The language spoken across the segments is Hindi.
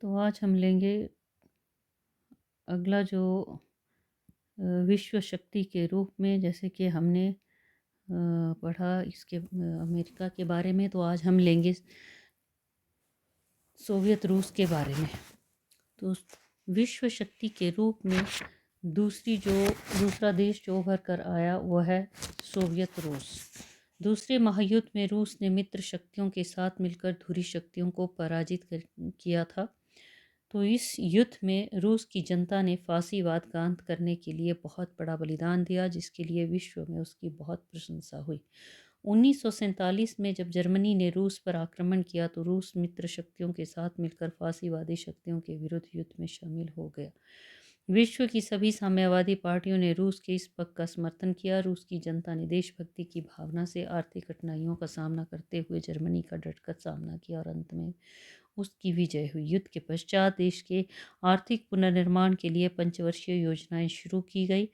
तो आज हम लेंगे अगला जो विश्व शक्ति के रूप में, जैसे कि हमने पढ़ा इसके अमेरिका के बारे में, तो आज हम लेंगे सोवियत रूस के बारे में। तो विश्व शक्ति के रूप में दूसरा देश जो उभर कर आया वह है सोवियत रूस। दूसरे महायुद्ध में रूस ने मित्र शक्तियों के साथ मिलकर धुरी शक्तियों को पराजित किया था। तो इस युद्ध में रूस की जनता ने फांसीवाद का अंत करने के लिए बहुत बड़ा बलिदान दिया, जिसके लिए विश्व में उसकी बहुत प्रशंसा हुई। 1947 में जब जर्मनी ने रूस पर आक्रमण किया तो रूस मित्र शक्तियों के साथ मिलकर फांसीवादी शक्तियों के विरुद्ध युद्ध में शामिल हो गया। विश्व की सभी साम्यवादी पार्टियों ने रूस के इस पक्ष का समर्थन किया। रूस की जनता ने देशभक्ति की भावना से आर्थिक कठिनाइयों का सामना करते हुए जर्मनी का डटकर सामना किया और अंत में उसकी विजय हुई। युद्ध के पश्चात देश के आर्थिक पुनर्निर्माण के लिए पंचवर्षीय योजनाएं शुरू की गई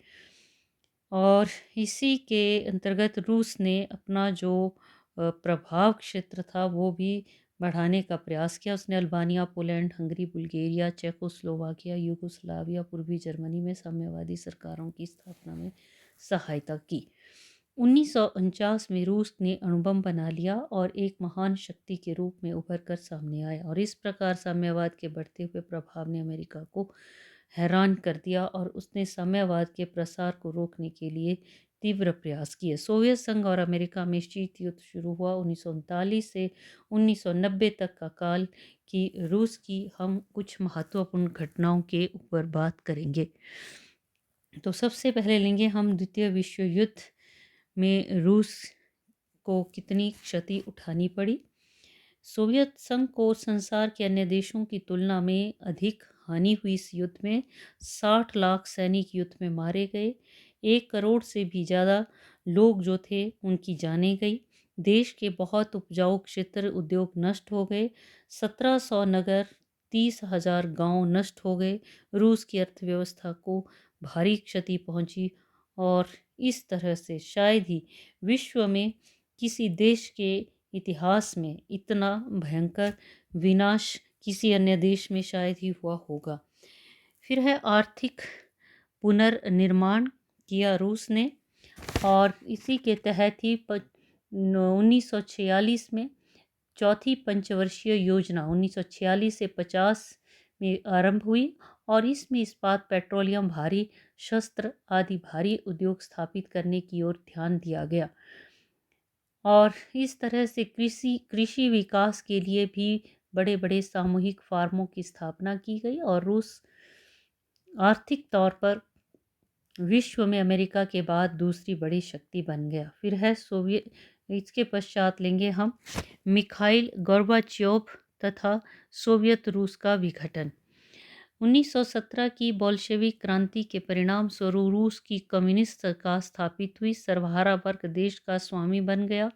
और इसी के अंतर्गत रूस ने अपना जो प्रभाव क्षेत्र था वो भी बढ़ाने का प्रयास किया। उसने Albania, Poland, Hungary, Bulgaria, Czechoslovakia, Yugoslavia, पूर्वी जर्मनी में साम्यवादी सरकारों की स्थापना में सहायता की। 1949 में रूस ने अणुबम बना लिया और एक महान शक्ति के रूप में उभर कर सामने आया और इस प्रकार साम्यवाद के बढ़ते हुए प्रभाव ने अमेरिका को हैरान कर दिया और उसने साम्यवाद के प्रसार को रोकने के लिए तीव्र प्रयास किए। सोवियत संघ और अमेरिका में शीत युद्ध शुरू हुआ। 1939 से 1990 तक का काल की रूस की हम कुछ महत्वपूर्ण घटनाओं के ऊपर बात करेंगे। तो सबसे पहले लेंगे हम द्वितीय विश्व युद्ध में रूस को कितनी क्षति उठानी पड़ी। सोवियत संघ को संसार के अन्य देशों की तुलना में अधिक हानि हुई। इस युद्ध में 60 लाख सैनिक युद्ध में मारे गए। 1 करोड़ से भी ज़्यादा लोग जो थे उनकी जानें गई। देश के बहुत उपजाऊ क्षेत्र उद्योग नष्ट हो गए। 1700 नगर, 30,000 गांव नष्ट हो गए। रूस की अर्थव्यवस्था को भारी क्षति पहुंची और इस तरह से शायद ही विश्व में किसी देश के इतिहास में इतना भयंकर विनाश किसी अन्य देश में शायद ही हुआ होगा। फिर है आर्थिक पुनर्निर्माण किया रूस ने और इसी के तहत ही 1946 में चौथी पंचवर्षीय योजना 1946 से 50 में आरंभ हुई और इसमें इस्पात, पेट्रोलियम, भारी शस्त्र आदि भारी उद्योग स्थापित करने की ओर ध्यान दिया गया और इस तरह से कृषि विकास के लिए भी बड़े बड़े सामूहिक फार्मों की स्थापना की गई और रूस आर्थिक तौर पर विश्व में अमेरिका के बाद दूसरी बड़ी शक्ति बन गया। फिर है सोवियत। इसके पश्चात लेंगे हम मिखाइल गोर्बाचेव तथा सोवियत रूस का विघटन। 1917 की बोल्शेविक क्रांति के परिणाम स्वरूप रूस की कम्युनिस्ट सरकार स्थापित हुई। सर्वहारा वर्ग देश का स्वामी बन गया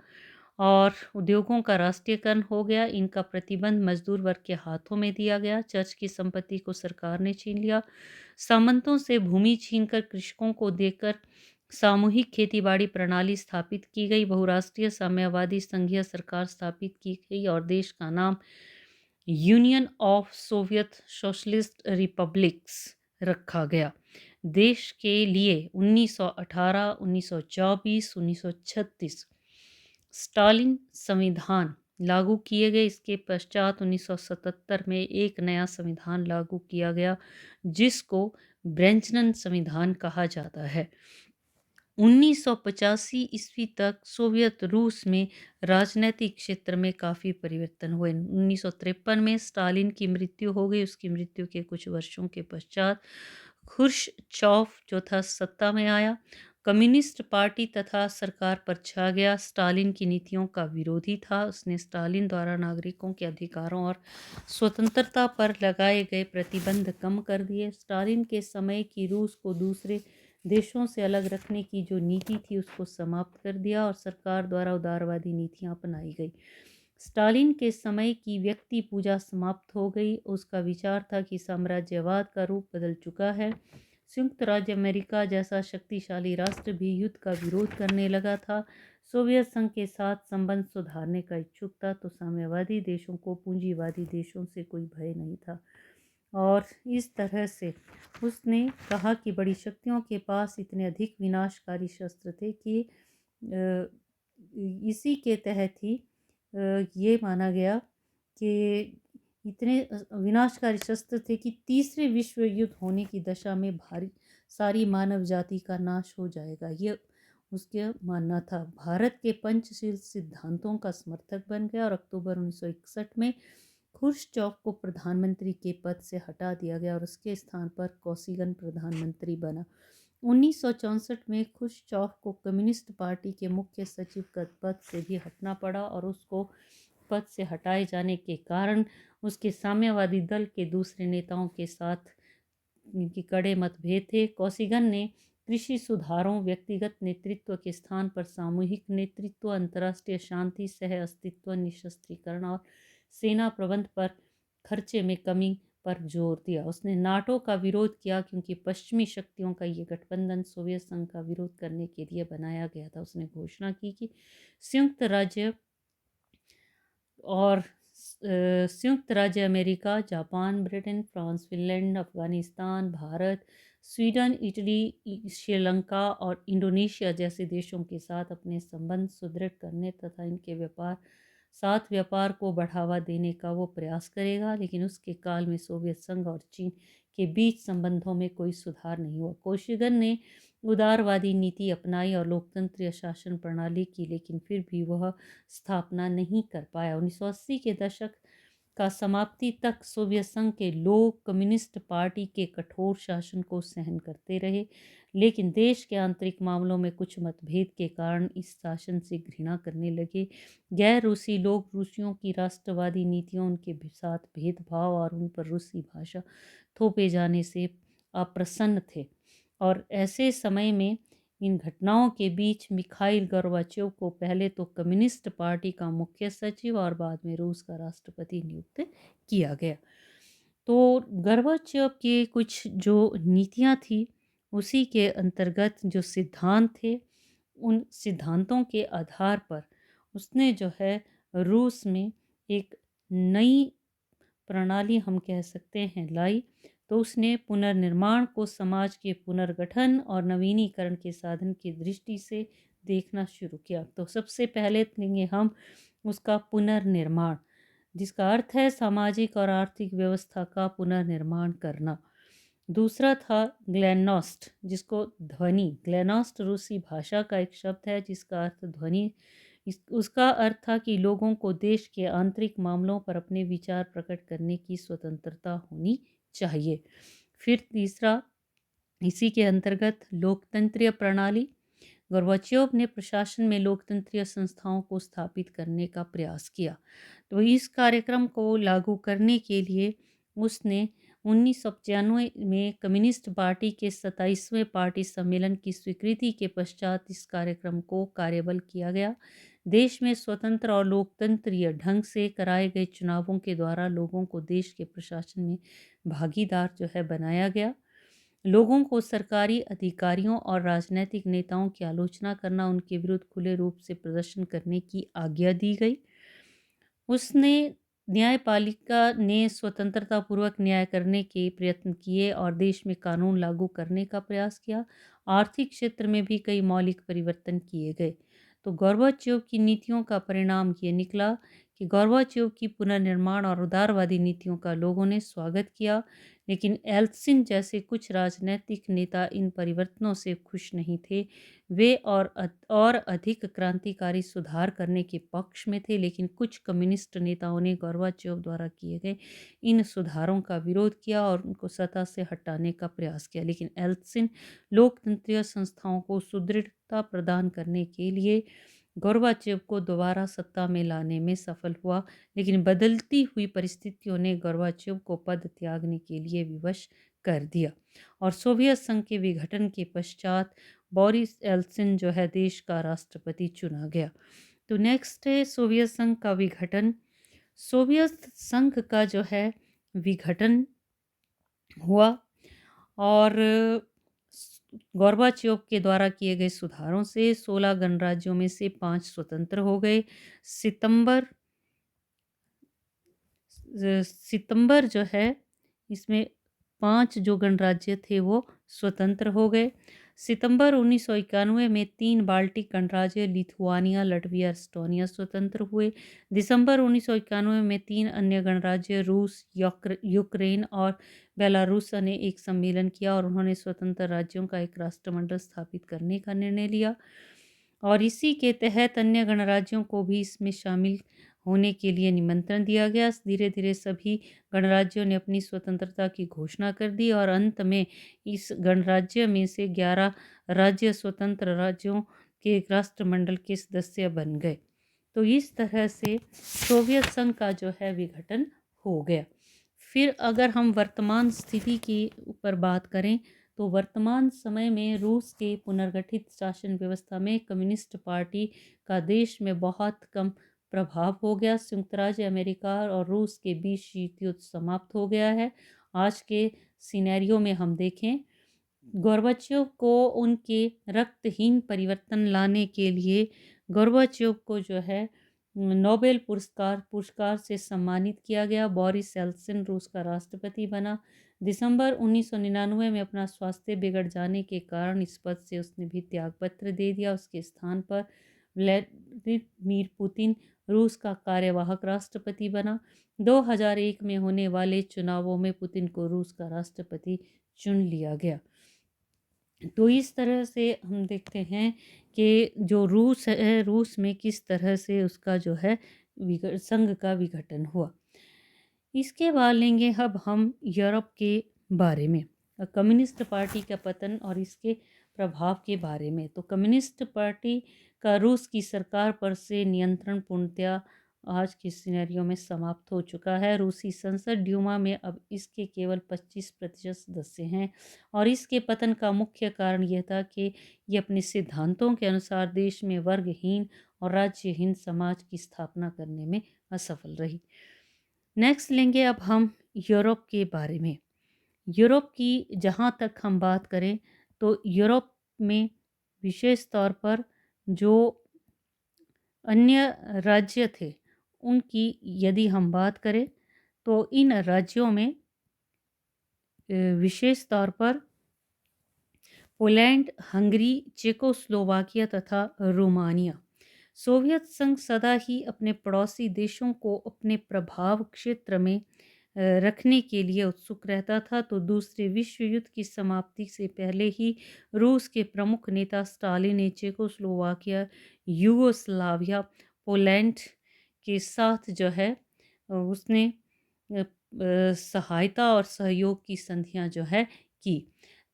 और उद्योगों का राष्ट्रीयकरण हो गया। इनका प्रतिबंध मजदूर वर्ग के हाथों में दिया गया। चर्च की संपत्ति को सरकार ने छीन लिया। सामंतों से भूमि छीनकर कृषकों को देकर सामूहिक खेतीबाड़ी प्रणाली स्थापित की गई। बहुराष्ट्रीय साम्यवादी संघीय सरकार स्थापित की गई और देश का नाम union of Soviet socialist republics रखा गया। देश के लिए 1918, 1924, 1936 स्टालिन संविधान लागू किए गए। इसके पश्चात 1977 में एक नया संविधान लागू किया गया जिसको ब्रेंचनन संविधान कहा जाता है। 1985 ईस्वी तक सोवियत रूस में राजनीतिक क्षेत्र में काफ़ी परिवर्तन हुए। 1953 में स्टालिन की मृत्यु हो गई। उसकी मृत्यु के कुछ वर्षों के पश्चात खुर्शचॉफ जो था सत्ता में आया। कम्युनिस्ट पार्टी तथा सरकार पर छा गया। स्टालिन की नीतियों का विरोधी था। उसने स्टालिन द्वारा नागरिकों के अधिकारों और स्वतंत्रता पर लगाए गए प्रतिबंध कम कर दिए। स्टालिन के समय की रूस को दूसरे देशों से अलग रखने की जो नीति थी उसको समाप्त कर दिया और सरकार द्वारा उदारवादी नीतियां अपनाई गई। स्टालिन के समय की व्यक्ति पूजा समाप्त हो गई। उसका विचार था कि साम्राज्यवाद का रूप बदल चुका है। संयुक्त राज्य अमेरिका जैसा शक्तिशाली राष्ट्र भी युद्ध का विरोध करने लगा था। सोवियत संघ के साथ संबंध सुधारने का इच्छुक था, तो साम्यवादी देशों को पूंजीवादी देशों से कोई भय नहीं था। और इस तरह से उसने कहा कि बड़ी शक्तियों के पास इतने अधिक विनाशकारी शस्त्र थे कि इसी के तहत ही ये माना गया कि इतने विनाशकारी शस्त्र थे कि तीसरे विश्व युद्ध होने की दशा में भारी सारी मानव जाति का नाश हो जाएगा। ये उसका मानना था। भारत के पंचशील सिद्धांतों का समर्थक बन गया और अक्टूबर 1961 में खुर्शचौव को प्रधानमंत्री के पद से हटा दिया गया और उसके स्थान पर कौसिगन प्रधानमंत्री बना। 1964 में खुर्शचौव को कम्युनिस्ट पार्टी के मुख्य सचिव का पद से भी हटना पड़ा और उसको पद से हटाए जाने के कारण उसके साम्यवादी दल के दूसरे नेताओं के साथ की कड़े मतभेद थे। कौसिगन ने कृषि सुधारों, व्यक्तिगत नेतृत्व के स्थान पर सामूहिक नेतृत्व, अंतर्राष्ट्रीय शांति, सह अस्तित्व, निशस्त्रीकरण और सेना प्रबंध पर खर्चे में कमी पर जोर दिया। उसने नाटो का विरोध किया क्योंकि पश्चिमी शक्तियों का ये गठबंधन सोवियत संघ का विरोध करने के लिए बनाया गया था। उसने घोषणा की कि संयुक्त राज्य America, Japan, Britain, France, Finland, Afghanistan, Bharat, Sweden, Italy, Sri Lanka और इंडोनेशिया जैसे देशों के साथ अपने संबंध सुदृढ़ करने तथा इनके व्यापार को बढ़ावा देने का वो प्रयास करेगा। लेकिन उसके काल में सोवियत संघ और चीन के बीच संबंधों में कोई सुधार नहीं हुआ। कोशिगन ने उदारवादी नीति अपनाई और लोकतंत्रीय शासन प्रणाली की, लेकिन फिर भी वह स्थापना नहीं कर पाया। 1980 के दशक का समाप्ति तक सोवियत संघ के लोग कम्युनिस्ट पार्टी के कठोर शासन को सहन करते रहे, लेकिन देश के आंतरिक मामलों में कुछ मतभेद के कारण इस शासन से घृणा करने लगे। गैर रूसी लोग रूसियों की राष्ट्रवादी नीतियों, उनके साथ भेदभाव और उन पर रूसी भाषा थोपे जाने से अप्रसन्न थे। और ऐसे समय में इन घटनाओं के बीच मिखाइल गोर्बाचेव को पहले तो कम्युनिस्ट पार्टी का मुख्य सचिव और बाद में रूस का राष्ट्रपति नियुक्त किया गया। तो गोर्बाचेव के कुछ जो नीतियां थी उसी के अंतर्गत जो सिद्धांत थे, उन सिद्धांतों के आधार पर उसने जो है रूस में एक नई प्रणाली हम कह सकते हैं लाई। तो उसने पुनर्निर्माण को समाज के पुनर्गठन और नवीनीकरण के साधन की दृष्टि से देखना शुरू किया। तो सबसे पहले लेंगे हम उसका पुनर्निर्माण, जिसका अर्थ है सामाजिक और आर्थिक व्यवस्था का पुनर्निर्माण करना। दूसरा था ग्लेनोस्ट, जिसको ध्वनि, ग्लेनोस्ट रूसी भाषा का एक शब्द है जिसका अर्थ ध्वनि। उसका अर्थ था कि लोगों को देश के आंतरिक मामलों पर अपने विचार प्रकट करने की स्वतंत्रता होनी चाहिए। फिर तीसरा, इसी के अंतर्गत लोकतंत्रीय प्रणाली। गोर्बाचेव ने प्रशासन में लोकतंत्रीय संस्थाओं को स्थापित करने का प्रयास किया। तो इस कार्यक्रम को लागू करने के लिए उसने 1995 में कम्युनिस्ट पार्टी के 27वें पार्टी सम्मेलन की स्वीकृति के पश्चात इस कार्यक्रम को कार्यबल किया गया। देश में स्वतंत्र और लोकतंत्रीय ढंग से कराए गए चुनावों के द्वारा लोगों को देश के प्रशासन में भागीदार जो है बनाया गया। लोगों को सरकारी अधिकारियों और राजनीतिक नेताओं की आलोचना करना, उनके विरुद्ध खुले रूप से प्रदर्शन करने की आज्ञा दी गई। उसने न्यायपालिका ने स्वतंत्रतापूर्वक न्याय करने के प्रयत्न किए और देश में कानून लागू करने का प्रयास किया। आर्थिक क्षेत्र में भी कई मौलिक परिवर्तन किए गए। तो गोर्बाचेव की नीतियों का परिणाम ये निकला कि गोर्बाचेव की पुनर्निर्माण और उदारवादी नीतियों का लोगों ने स्वागत किया, लेकिन एल्त्सिन जैसे कुछ राजनीतिक नेता इन परिवर्तनों से खुश नहीं थे। वे और अधिक क्रांतिकारी सुधार करने के पक्ष में थे, लेकिन कुछ कम्युनिस्ट नेताओं ने गोर्बाचेव द्वारा किए गए इन सुधारों का विरोध किया और उनको सत्ता से हटाने का प्रयास किया। लेकिन एल्त्सिन लोकतंत्रीय संस्थाओं को सुदृढ़ता प्रदान करने के लिए गोर्बाचेव को दोबारा सत्ता में लाने में सफल हुआ, लेकिन बदलती हुई परिस्थितियों ने गोर्बाचेव को पद त्यागने के लिए विवश कर दिया और सोवियत संघ के विघटन के पश्चात बोरिस एल्त्सिन जो है देश का राष्ट्रपति चुना गया। तो नेक्स्ट है सोवियत संघ का विघटन। सोवियत संघ का जो है विघटन हुआ और गोर्बाचेव के द्वारा किए गए सुधारों से 16 गणराज्यों में से 5 स्वतंत्र हो गए। सितंबर सितंबर जो है इसमें 5 जो गणराज्य थे वो स्वतंत्र हो गए। सितंबर 1991 में 3 बाल्टिक गणराज्य लिथुआनिया, लटविया, एस्टोनिया स्वतंत्र हुए। दिसंबर 1991 में 3 अन्य गणराज्य रूस, यूक्रेन और बेलारूस ने एक सम्मेलन किया और उन्होंने स्वतंत्र राज्यों का एक राष्ट्रमंडल स्थापित करने का निर्णय लिया और इसी के तहत अन्य गणराज्यों को भी इसमें शामिल होने के लिए निमंत्रण दिया गया। धीरे धीरे सभी गणराज्यों ने अपनी स्वतंत्रता की घोषणा कर दी और अंत में इस गणराज्य में से 11 राज्य स्वतंत्र राज्यों के एक राष्ट्रमंडल के सदस्य बन गए। तो इस तरह से सोवियत संघ का जो है विघटन हो गया। फिर अगर हम वर्तमान स्थिति की ऊपर बात करें तो वर्तमान समय में रूस के पुनर्गठित शासन व्यवस्था में कम्युनिस्ट पार्टी का देश में बहुत कम प्रभाव हो गया। संयुक्त राज्य अमेरिका और रूस के बीच शीत युद्ध समाप्त हो गया है। आज के सिनेरियो में हम देखें, गोर्बाचेव को उनके रक्तहीन परिवर्तन लाने के लिए गोर्बाचेव को जो है नोबेल पुरस्कार से सम्मानित किया गया। बोरिस येल्त्सिन रूस का राष्ट्रपति बना। दिसंबर 1999 में अपना स्वास्थ्य बिगड़ जाने के कारण इस पद से उसने भी त्यागपत्र दे दिया। उसके स्थान पर व्लादिमीर पुतिन रूस का कार्यवाहक राष्ट्रपति बना। 2001 में होने वाले चुनावों में पुतिन को रूस का राष्ट्रपति चुन लिया गया। तो इस तरह से हम देखते हैं कि जो रूस है, रूस में किस तरह से उसका जो है संघ का विघटन हुआ। इसके बाद लेंगे अब हम यूरोप के बारे में, कम्युनिस्ट पार्टी का पतन और इसके प्रभाव के बारे में। तो कम्युनिस्ट पार्टी का रूस की सरकार पर से नियंत्रण पूर्णतया आज के सिनेरियो में समाप्त हो चुका है। रूसी संसद ड्यूमा में अब इसके केवल 25% सदस्य हैं और इसके पतन का मुख्य कारण यह था कि ये अपने सिद्धांतों के अनुसार देश में वर्गहीन और राज्यहीन समाज की स्थापना करने में असफल रही। नेक्स्ट लेंगे अब हम यूरोप के बारे में। यूरोप की जहाँ तक हम बात करें तो यूरोप में विशेष तौर पर जो अन्य राज्य थे उनकी यदि हम बात करें तो इन राज्यों में विशेष तौर पर पोलैंड, हंगरी, चेकोस्लोवाकिया तथा रोमानिया। सोवियत संघ सदा ही अपने पड़ोसी देशों को अपने प्रभाव क्षेत्र में रखने के लिए उत्सुक रहता था। तो दूसरे विश्व युद्ध की समाप्ति से पहले ही रूस के प्रमुख नेता स्टालिन ने चेकोस्लोवाकिया, यूगोस्लाविया, पोलैंड के साथ जो है उसने सहायता और सहयोग की संधियां जो है की।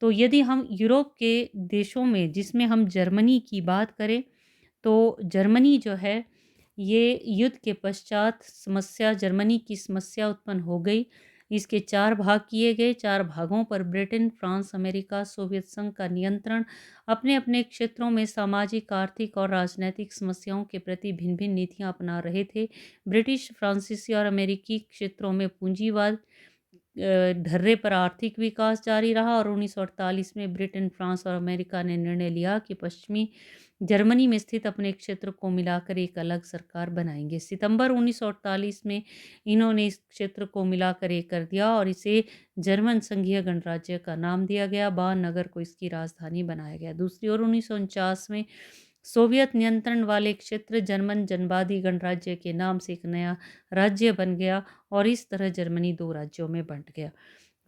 तो यदि हम यूरोप के देशों में जिसमें हम जर्मनी की बात करें तो जर्मनी जो है ये युद्ध के पश्चात जर्मनी की समस्या उत्पन्न हो गई। इसके 4 भाग किए गए। 4 भागों पर ब्रिटेन, फ्रांस, अमेरिका, सोवियत संघ का नियंत्रण अपने अपने क्षेत्रों में सामाजिक, आर्थिक और राजनैतिक समस्याओं के प्रति भिन्न भिन्न नीतियां अपना रहे थे। ब्रिटिश, फ्रांसीसी और अमेरिकी क्षेत्रों में पूंजीवाद ढर्रे पर आर्थिक विकास जारी रहा और 1948 में ब्रिटेन, फ्रांस और अमेरिका ने निर्णय लिया कि पश्चिमी जर्मनी में स्थित अपने क्षेत्र को मिलाकर एक अलग सरकार बनाएंगे। सितंबर 1948 में इन्होंने इस क्षेत्र को मिलाकर एक कर दिया और इसे जर्मन संघीय गणराज्य का नाम दिया गया। बान नगर को इसकी राजधानी बनाया गया। दूसरी ओर 1949 में सोवियत नियंत्रण वाले क्षेत्र जर्मन जनवादी गणराज्य के नाम से एक नया राज्य बन गया और इस तरह जर्मनी 2 राज्यों में बंट गया।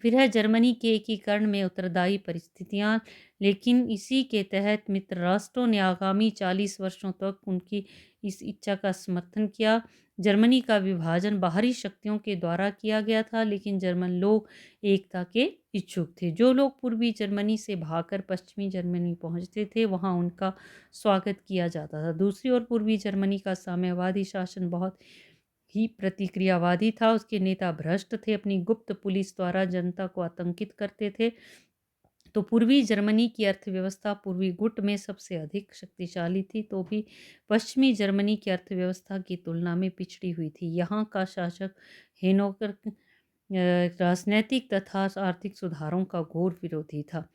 फिर है जर्मनी के एकीकरण में उत्तरदायी परिस्थितियां, लेकिन इसी के तहत मित्र राष्ट्रों ने आगामी 40 वर्षों तक उनकी इस इच्छा का समर्थन किया। जर्मनी का विभाजन बाहरी शक्तियों के द्वारा किया गया था, लेकिन जर्मन लोग एकता के इच्छुक थे। जो लोग पूर्वी जर्मनी से भागकर पश्चिमी जर्मनी पहुंचते थे वहां उनका स्वागत किया जाता था। दूसरी ओर पूर्वी जर्मनी का साम्यवादी शासन बहुत ही प्रतिक्रियावादी था। उसके नेता भ्रष्ट थे, अपनी गुप्त पुलिस द्वारा जनता को आतंकित करते थे। तो पूर्वी जर्मनी की अर्थव्यवस्था पूर्वी गुट में सबसे अधिक शक्तिशाली थी, तो भी पश्चिमी जर्मनी की अर्थव्यवस्था की तुलना में पिछड़ी हुई थी। यहाँ का शासक हेनोकर राजनैतिक तथा आर्थिक सुधारों का घोर विरोधी था।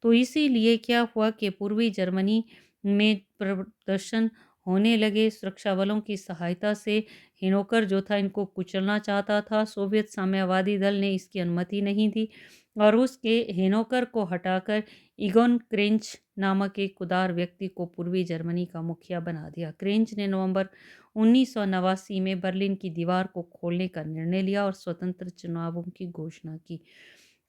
तो इसीलिए क्या हुआ कि पूर्वी जर्मनी में प्रदर्शन होने लगे। सुरक्षा बलों की सहायता से हिनोकर जो था इनको कुचलना चाहता था। सोवियत साम्यवादी दल ने इसकी अनुमति नहीं दी और उसके हेनोकर को हटाकर इगोन क्रेंच नामक एक उदार व्यक्ति को पूर्वी जर्मनी का मुखिया बना दिया। क्रेंच ने नवंबर 1989 में बर्लिन की दीवार को खोलने का निर्णय लिया और स्वतंत्र चुनावों की घोषणा की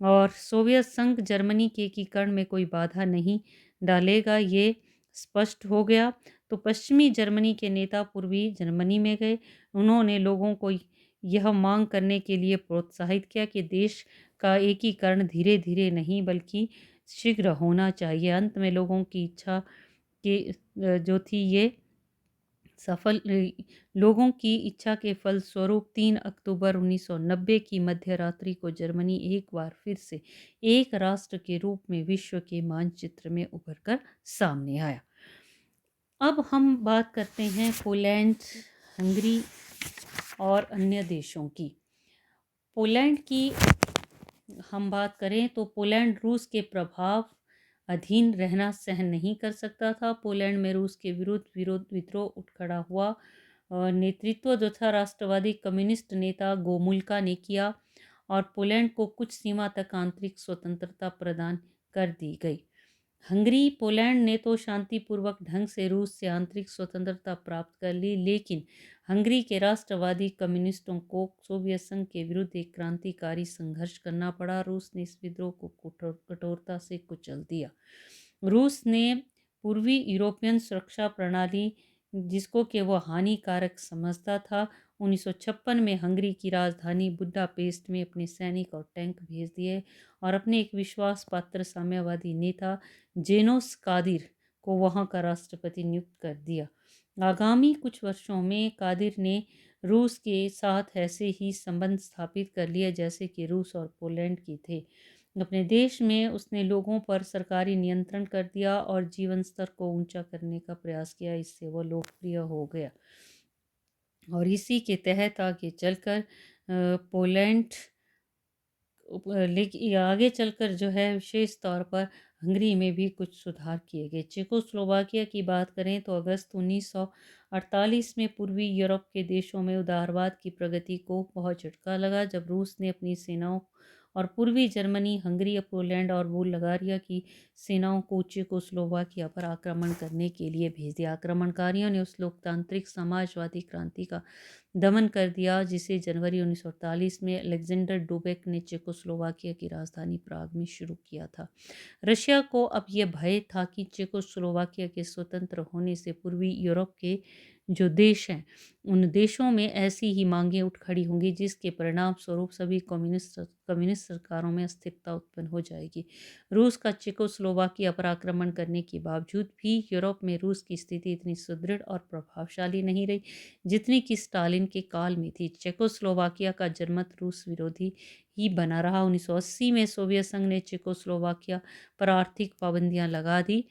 और सोवियत संघ जर्मनी के एकीकरण में कोई बाधा नहीं डालेगा, ये स्पष्ट हो गया। तो पश्चिमी जर्मनी के नेता पूर्वी जर्मनी में गए। उन्होंने लोगों को यह मांग करने के लिए प्रोत्साहित किया कि देश का एकीकरण धीरे धीरे नहीं बल्कि शीघ्र होना चाहिए। अंत में लोगों की इच्छा के जो थी ये सफल लोगों की इच्छा के फलस्वरूप 3 अक्टूबर 1990 की मध्य रात्रि को जर्मनी एक बार फिर से एक राष्ट्र के रूप में विश्व के मानचित्र में उभरकर सामने आया। अब हम बात करते हैं पोलैंड, हंगरी और अन्य देशों की। पोलैंड की हम बात करें तो पोलैंड रूस के प्रभाव अधीन रहना सहन नहीं कर सकता था। पोलैंड में रूस के विरुद्ध विद्रोह उठ खड़ा हुआ। नेतृत्व जो था राष्ट्रवादी कम्युनिस्ट नेता गोमुल्का ने किया और पोलैंड को कुछ सीमा तक आंतरिक स्वतंत्रता प्रदान कर दी गई। हंगरी पोलैंड ने तो शांतिपूर्वक ढंग से रूस से आंतरिक स्वतंत्रता प्राप्त कर ली, लेकिन हंगरी के राष्ट्रवादी कम्युनिस्टों को सोवियत संघ के विरुद्ध एक क्रांतिकारी संघर्ष करना पड़ा। रूस ने इस विद्रोह को कठोरता से कुचल दिया। रूस ने पूर्वी यूरोपियन सुरक्षा प्रणाली जिसको कि वो हानिकारक समझता था 1956 में हंगरी की राजधानी बुडापेस्ट में अपने सैनिक और टैंक भेज दिए और अपने एक विश्वास पात्र साम्यवादी नेता जेनोस कादिर को वहां का राष्ट्रपति नियुक्त कर दिया। आगामी कुछ वर्षों में कादिर ने रूस के साथ ऐसे ही संबंध स्थापित कर लिए जैसे कि रूस और पोलैंड की थे। अपने देश में उसने लोगों पर सरकारी नियंत्रण कर दिया और जीवन स्तर को ऊंचा करने का प्रयास किया। इससे वो लोकप्रिय हो गया और इसी के तहत आगे चलकर पोलैंड लेकिन आगे चलकर जो है विशेष तौर पर हंगरी में भी कुछ सुधार किए गए। चेकोस्लोवाकिया की बात करें तो अगस्त 1948 में पूर्वी यूरोप के देशों में उदारवाद की प्रगति को बहुत झटका लगा जब रूस ने अपनी सेनाओं और पूर्वी जर्मनी, हंगरी, पोलैंड और बुल्गारिया की सेनाओं को चेकोस्लोवाकिया पर आक्रमण करने के लिए भेज दिया। आक्रमणकारियों ने उस लोकतांत्रिक समाजवादी क्रांति का दमन कर दिया जिसे जनवरी 1948 में अलेक्जेंडर डुबेक ने चेकोस्लोवाकिया की राजधानी प्राग में शुरू किया था। रशिया को अब यह भय था कि चेकोस्लोवाकिया के स्वतंत्र होने से पूर्वी यूरोप के जो देश हैं उन देशों में ऐसी ही मांगें उठ खड़ी होंगी जिसके परिणाम स्वरूप सभी कम्युनिस्ट सरकारों में अस्थिरता उत्पन्न हो जाएगी। रूस का चेकोस्लोवाकिया पर आक्रमण करने के बावजूद भी यूरोप में रूस की स्थिति इतनी सुदृढ़ और प्रभावशाली नहीं रही जितनी कि स्टालिन के काल में थी। चेकोस्लोवाकिया का जनमत रूस विरोधी ही बना रहा। 1980 में सोवियत संघ ने चेकोस्लोवाकिया पर आर्थिक पाबंदियां लगा दी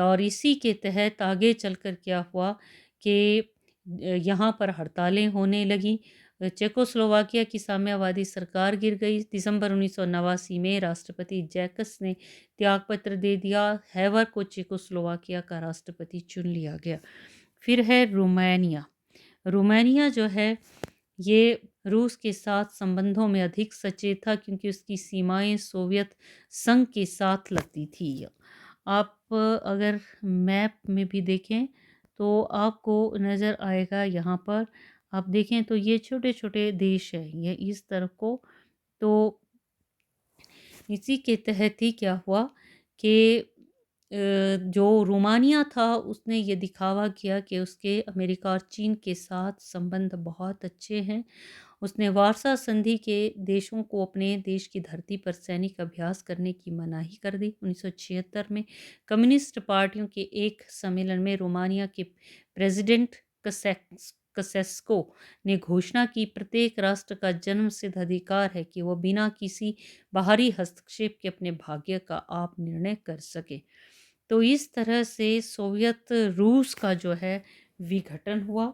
और इसी के तहत आगे चलकर क्या हुआ कि यहाँ पर हड़तालें होने लगी। चेकोस्लोवाकिया की साम्यवादी सरकार गिर गई। दिसंबर 1989 में राष्ट्रपति जैकस ने त्यागपत्र दे दिया। हैवर को चेकोस्लोवाकिया का राष्ट्रपति चुन लिया गया। फिर है रोमानिया। रोमानिया जो है ये रूस के साथ संबंधों में अधिक सचेत था क्योंकि उसकी सीमाएं सोवियत संघ के साथ लगती थी। आप अगर मैप में भी देखें तो आपको नज़र आएगा यहाँ पर आप देखें तो ये छोटे छोटे देश हैं ये इस तरफ को। तो इसी के तहत ही क्या हुआ कि जो रोमानिया था उसने ये दिखावा किया कि उसके अमेरिका और चीन के साथ संबंध बहुत अच्छे हैं। उसने वारसा संधि के देशों को अपने देश की धरती पर सैनिक अभ्यास करने की मनाही कर दी। 1976 में कम्युनिस्ट पार्टियों के एक सम्मेलन में रोमानिया के प्रेसिडेंट कसेस्को ने घोषणा की प्रत्येक राष्ट्र का जन्मसिद्ध अधिकार है कि वह बिना किसी बाहरी हस्तक्षेप के अपने भाग्य का आप निर्णय कर सके। तो इस तरह से सोवियत रूस का जो है विघटन हुआ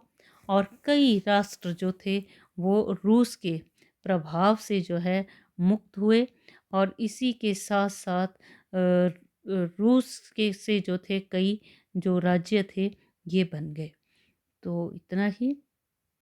और कई राष्ट्र जो थे वो रूस के प्रभाव से जो है मुक्त हुए और इसी के साथ-साथ रूस के से जो थे कई जो राज्य थे ये बन गए। तो इतना ही।